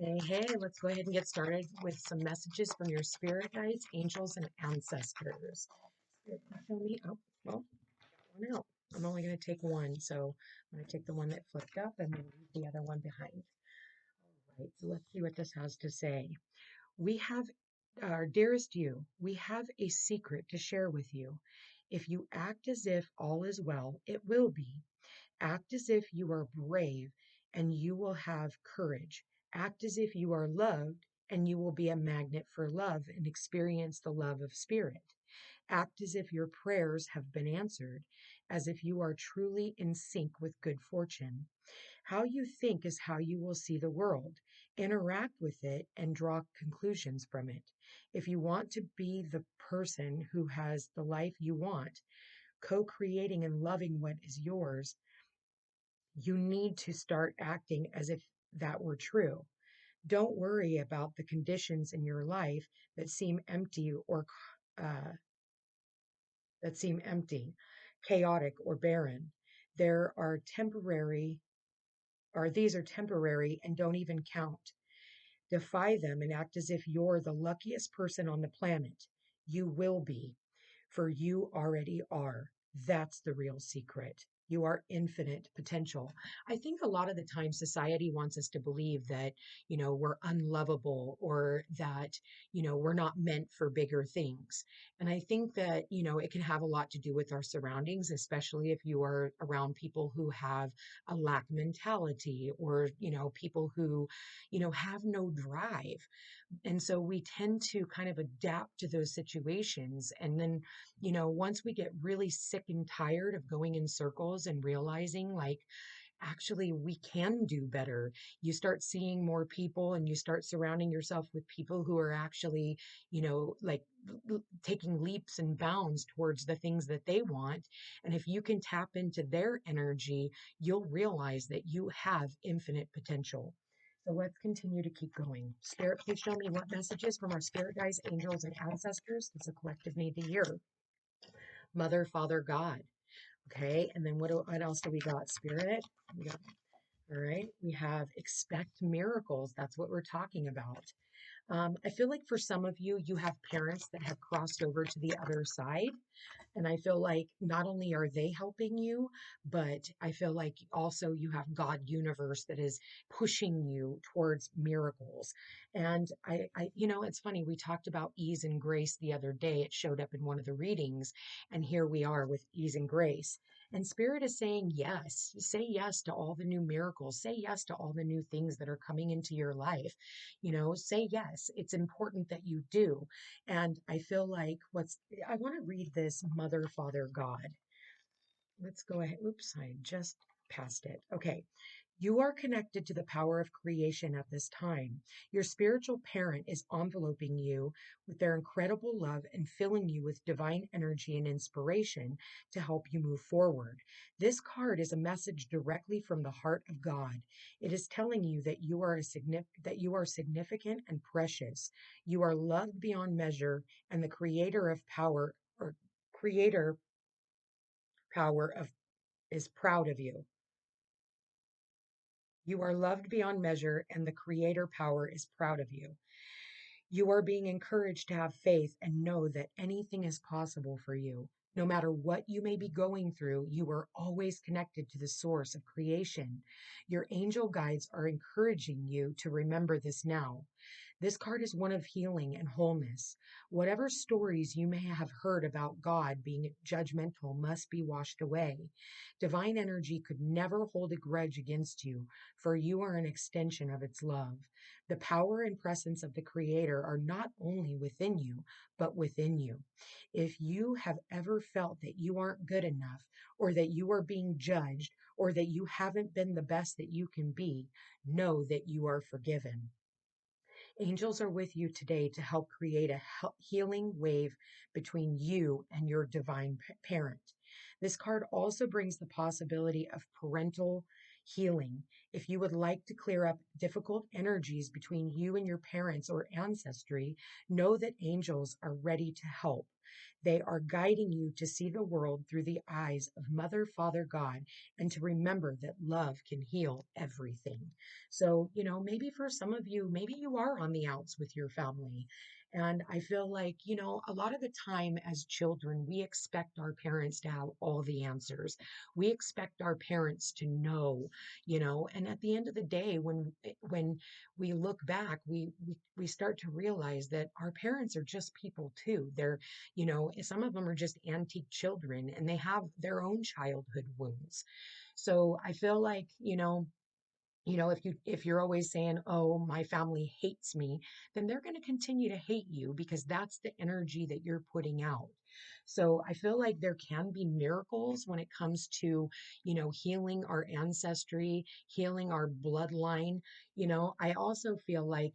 Hey, let's go ahead and get started with some messages from your spirit guides, angels, and ancestors. Spirit, can you show me? Oh, well, got one out. I'm only going to take one, so I'm going to take the one that flipped up and then leave the other one behind. All right, so let's see what this has to say. We have, our dearest you, we have a secret to share with you. If you act as if all is well, it will be. Act as if you are brave and you will have courage. Act as if you are loved and you will be a magnet for love and experience the love of spirit. Act as if your prayers have been answered, as if you are truly in sync with good fortune. How you think is how you will see the world. Interact with it and draw conclusions from it. If you want to be the person who has the life you want, co creating and loving what is yours, you need to start acting as if that were true. Don't worry about the conditions in your life that seem empty or uh, that seem empty, chaotic or barren. There are temporary, or these are temporary and don't even count. Defy them and act as if you're the luckiest person on the planet. You will be, for you already are. That's the real secret. You are infinite potential. I think a lot of the time society wants us to believe that, we're unlovable or that, we're not meant for bigger things. And I think that, it can have a lot to do with our surroundings, especially if you are around people who have a lack mentality or, people who, have no drive. And so we tend to kind of adapt to those situations. And then, once we get really sick and tired of going in circles and realizing like, actually, we can do better, you start seeing more people and you start surrounding yourself with people who are actually, like taking leaps and bounds towards the things that they want. And if you can tap into their energy, you'll realize that you have infinite potential. So let's continue to keep going. Spirit, please show me what messages from our spirit guides, angels, and ancestors does the collective need to hear. Mother, Father, God. Okay, and then what else do we got? Spirit. We got, all right. We have expect miracles. That's what we're talking about. I feel like for some of you, you have parents that have crossed over to the other side. And I feel like not only are they helping you, but I feel like also you have God universe that is pushing you towards miracles. And it's funny. We talked about ease and grace the other day. It showed up in one of the readings, and here we are with ease and grace. And Spirit is saying yes. Say yes to all the new miracles. Say yes to all the new things that are coming into your life. Say yes. It's important that you do. And I feel like I want to read this Mother, Father, God. Let's go ahead. Oops, I just passed it. Okay. You are connected to the power of creation at this time. Your spiritual parent is enveloping you with their incredible love and filling you with divine energy and inspiration to help you move forward. This card is a message directly from the heart of God. It is telling you that you are significant and precious. You are loved beyond measure, and the creator power of is proud of you. You are loved beyond measure, and the creator power is proud of you. You are being encouraged to have faith and know that anything is possible for you. No matter what you may be going through, you are always connected to the source of creation. Your angel guides are encouraging you to remember this now. This card is one of healing and wholeness. Whatever stories you may have heard about God being judgmental must be washed away. Divine energy could never hold a grudge against you, for you are an extension of its love. The power and presence of the Creator are not only within you, but within you. If you have ever felt that you aren't good enough, or that you are being judged, or that you haven't been the best that you can be, know that you are forgiven. Angels are with you today to help create a healing wave between you and your divine parent. This card also brings the possibility of parental healing. If you would like to clear up difficult energies between you and your parents or ancestry, know that angels are ready to help. They are guiding you to see the world through the eyes of Mother, Father, God, and to remember that love can heal everything. So, maybe for some of you, maybe you are on the outs with your family. And I feel like, a lot of the time as children, we expect our parents to have all the answers. We expect our parents to know, and at the end of the day, when we look back, we start to realize that our parents are just people too. They're, some of them are just antique children and they have their own childhood wounds. So I feel like, if you're always saying, oh, my family hates me, then they're going to continue to hate you because that's the energy that you're putting out. So I feel like there can be miracles when it comes to, healing our ancestry, healing our bloodline. I also feel like,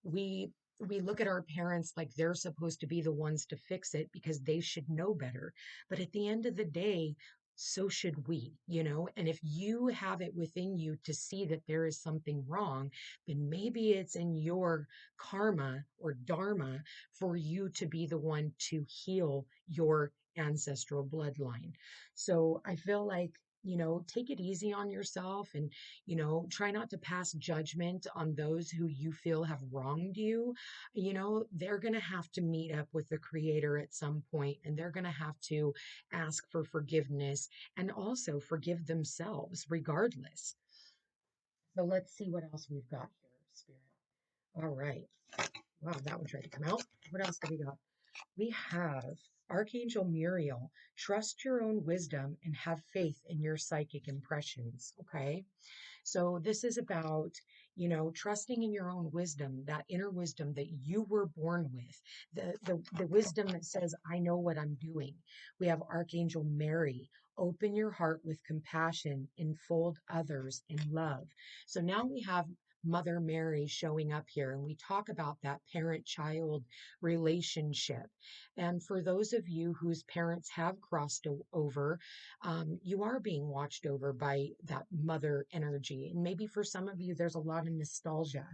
we we look at our parents like they're supposed to be the ones to fix it because they should know better. But at the end of the day, so should we. And if you have it within you to see that there is something wrong, then maybe it's in your karma or dharma for you to be the one to heal your ancestral bloodline. So I feel like, take it easy on yourself and, try not to pass judgment on those who you feel have wronged you. They're going to have to meet up with the creator at some point and they're going to have to ask for forgiveness and also forgive themselves regardless. So let's see what else we've got here, Spirit. All right. Wow, that one tried to come out. What else do we got? We have Archangel Muriel. Trust your own wisdom and have faith in your psychic impressions. Okay. So this is about, trusting in your own wisdom, that inner wisdom that you were born with, the wisdom that says, I know what I'm doing. We have Archangel Mary. Open your heart with compassion, enfold others in love. So now we have Mother Mary showing up here, and we talk about that parent child relationship. And for those of you whose parents have crossed over, you are being watched over by that mother energy. And maybe for some of you, there's a lot of nostalgia.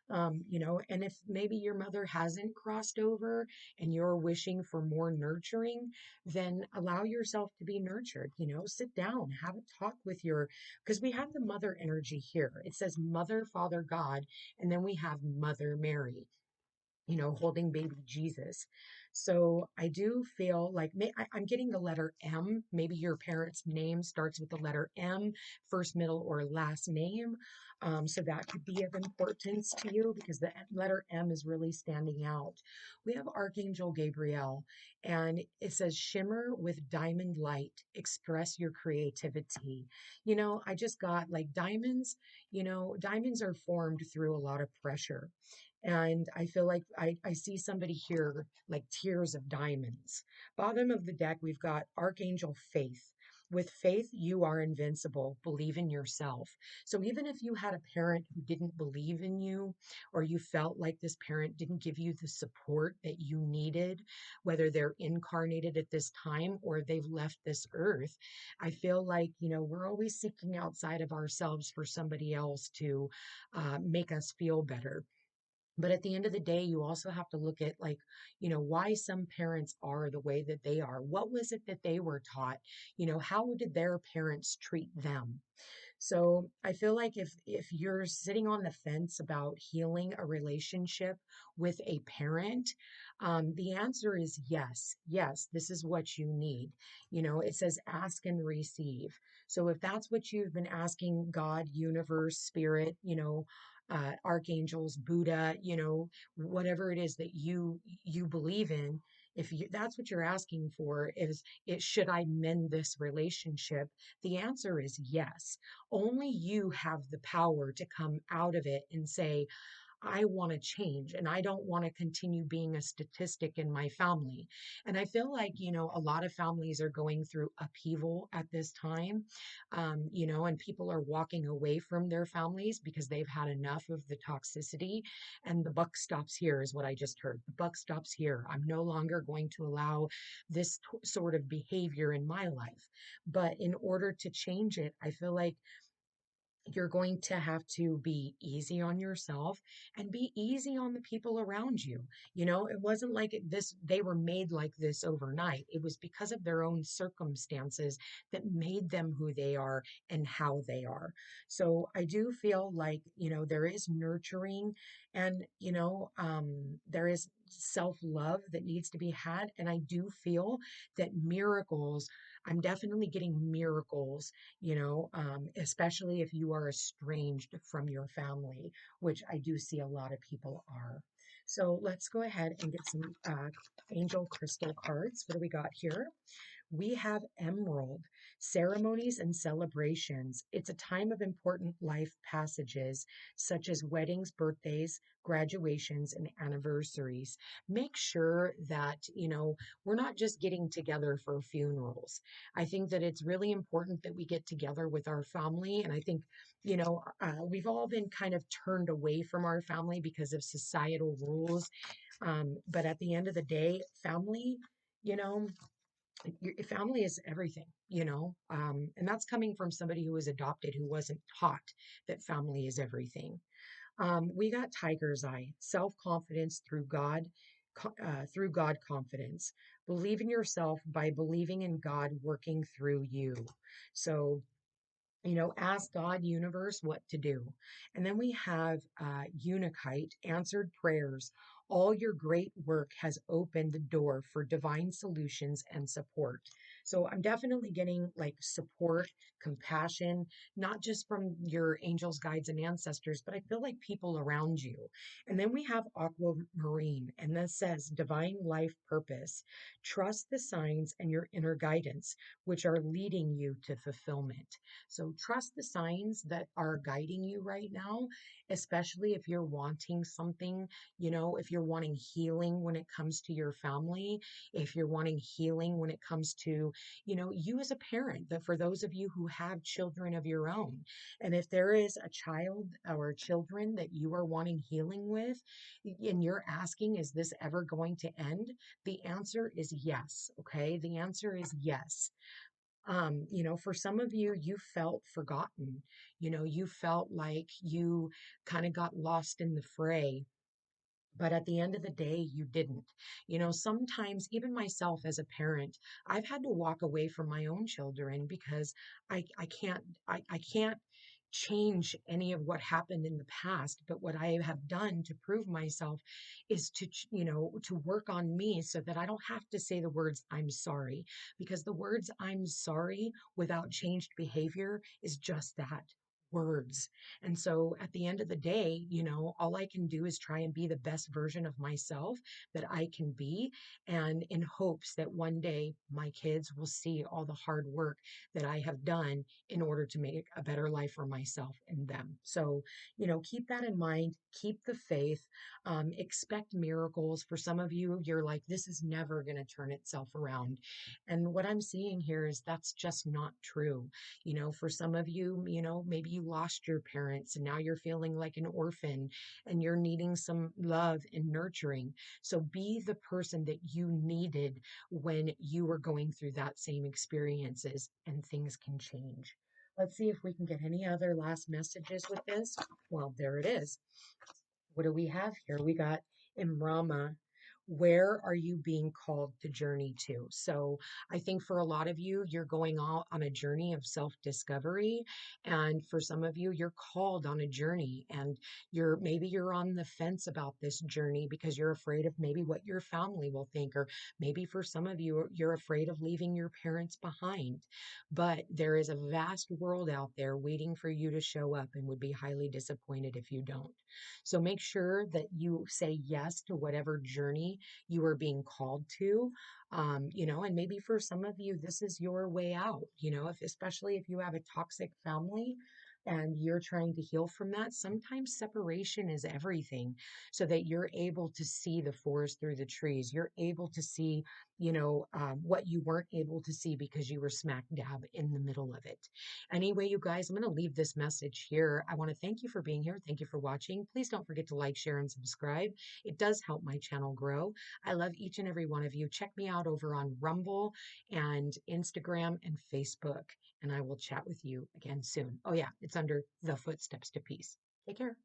And if maybe your mother hasn't crossed over and you're wishing for more nurturing, then allow yourself to be nurtured. Sit down, have a talk with because we have the mother energy here. It says Mother, Father, God, and then we have Mother Mary, holding baby Jesus. So I do feel like I'm getting the letter M. Maybe your parent's name starts with the letter M, first, middle, or last name. So that could be of importance to you because the letter M is really standing out. We have Archangel Gabriel, and it says, shimmer with diamond light, express your creativity. I just got like diamonds, diamonds are formed through a lot of pressure. And I feel like I see somebody here like tears of diamonds. Bottom of the deck, we've got Archangel Faith. With faith, you are invincible. Believe in yourself. So even if you had a parent who didn't believe in you, or you felt like this parent didn't give you the support that you needed, whether they're incarnated at this time or they've left this earth, I feel like, we're always seeking outside of ourselves for somebody else to make us feel better. But at the end of the day, you also have to look at like, why some parents are the way that they are. What was it that they were taught? How did their parents treat them? So I feel like if you're sitting on the fence about healing a relationship with a parent, the answer is yes. Yes, this is what you need. It says ask and receive. So if that's what you've been asking God, universe, spirit, archangels, Buddha, whatever it is that you believe in, if that's what you're asking for, is it should I mend this relationship? The answer is yes. Only you have the power to come out of it and say, I want to change and I don't want to continue being a statistic in my family. And I feel like, a lot of families are going through upheaval at this time, and people are walking away from their families because they've had enough of the toxicity. And the buck stops here, is what I just heard. The buck stops here. I'm no longer going to allow this sort of behavior in my life. But in order to change it, I feel like you're going to have to be easy on yourself and be easy on the people around you. It wasn't like they were made like this overnight. It was because of their own circumstances that made them who they are and how they are. So I do feel like, there is nurturing and, there is self-love that needs to be had. And I do feel that I'm definitely getting miracles, especially if you are estranged from your family, which I do see a lot of people are. So let's go ahead and get some angel crystal cards. What do we got here? We have Emerald, ceremonies and celebrations. It's a time of important life passages, such as weddings, birthdays, graduations, and anniversaries. Make sure that, we're not just getting together for funerals. I think that it's really important that we get together with our family. And I think, we've all been kind of turned away from our family because of societal rules. But at the end of the day, family, you know, your family is everything, and that's coming from somebody who was adopted, who wasn't taught that family is everything. We got tiger's eye, self-confidence through God confidence. Believe in yourself by believing in God working through you. So, ask God, universe, what to do. And then we have Unikite, answered prayers. All your great work has opened the door for divine solutions and support. So I'm definitely getting like support, compassion, not just from your angels, guides, and ancestors, but I feel like people around you. And then we have aquamarine, and this says divine life purpose. Trust the signs and your inner guidance, which are leading you to fulfillment. So trust the signs that are guiding you right now, especially if you're wanting something, if you're wanting healing when it comes to your family, if you're wanting healing when it comes to, you as a parent, that for those of you who have children of your own, and if there is a child or children that you are wanting healing with, and you're asking, is this ever going to end? The answer is yes. Okay. The answer is yes. For some of you, you felt forgotten. You felt like you kind of got lost in the fray. But at the end of the day, you didn't. Sometimes, even myself as a parent, I've had to walk away from my own children because I can't change any of what happened in the past. But what I have done to prove myself is to work on me so that I don't have to say the words, I'm sorry, because the words, I'm sorry, without changed behavior is just that, words. And so at the end of the day, all I can do is try and be the best version of myself that I can be. And in hopes that one day my kids will see all the hard work that I have done in order to make a better life for myself and them. So, keep that in mind, keep the faith, expect miracles. For some of you, you're like, this is never going to turn itself around. And what I'm seeing here is that's just not true. For some of you, maybe you lost your parents and now you're feeling like an orphan and you're needing some love and nurturing. So be the person that you needed when you were going through that same experiences, and things can change. Let's see if we can get any other last messages with this. Well, there it is. What do we have here? We got Imrama. Where are you being called to journey to? So I think for a lot of you, you're going on a journey of self-discovery. And for some of you, you're called on a journey, and maybe you're on the fence about this journey because you're afraid of maybe what your family will think, or maybe for some of you, you're afraid of leaving your parents behind. But there is a vast world out there waiting for you to show up, and would be highly disappointed if you don't. So make sure that you say yes to whatever journey you are being called to. And maybe for some of you, this is your way out, especially if you have a toxic family and you're trying to heal from that. Sometimes separation is everything, so that you're able to see the forest through the trees. You're able to see what you weren't able to see because you were smack dab in the middle of it. Anyway, you guys, I'm going to leave this message here. I want to thank you for being here. Thank you for watching. Please don't forget to like, share, and subscribe. It does help my channel grow. I love each and every one of you. Check me out over on Rumble and Instagram and Facebook, and I will chat with you again soon. Oh, yeah, it's under The Footsteps to Peace. Take care.